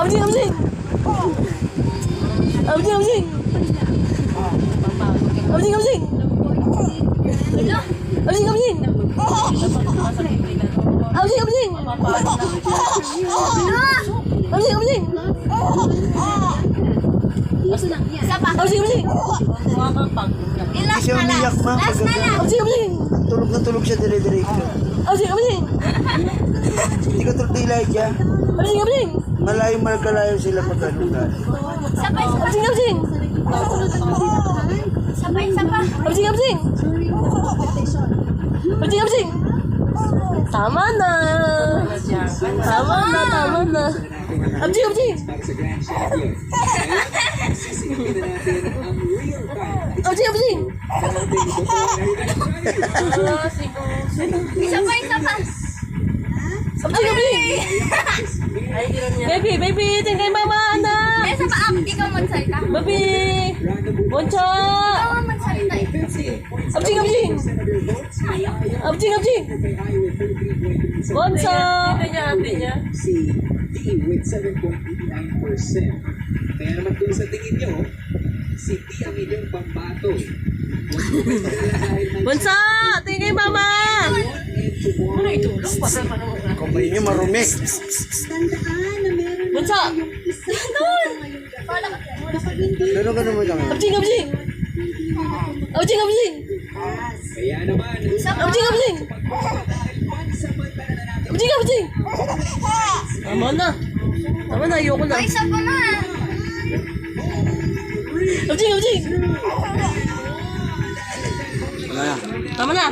Abjing, abjing. Abjing, abjing. Abjing, abjing. Abjing, abjing. Abjing, abjing. Abjing, abjing. Abjing, abjing. Hindi siya umiyak, ma. Abjing, abjing. Tulog na tulog siya dire-diretso. Abjing, abjing. Hindi ka tulog nila siya. Abjing, abjing. Malayo sila pagkalugan. Abjing, abjing. Abjing, abjing. Abjing, abjing. Tama na. Tama na, tama na. Abjing, abjing. Abjing, abjing. Isa pa. Abjing, abjing. Baby, baby, tingkay mama, anak. Isa pa, ikaw magsalita. Baby. Boncho. Ikaw ang magsalita. Abjing, abjing. Abjing, abjing. Boncho. Ate niya. Si D with 7.89%. Kaya naman kung sa tingin nyo, si D ang inyong pambato. Boncho, tingkay mama. Ano ito? Kumain niyo marumi. Boncho. Gano'n ka naman kami. Abjing, abjing. Abjing, abjing. Kaya naman, Abjing, abjing. Abjing, abjing. Tama na. Tama na, ayoko na. Isa pa na. Abjing, abjing. Wala na. Tama na.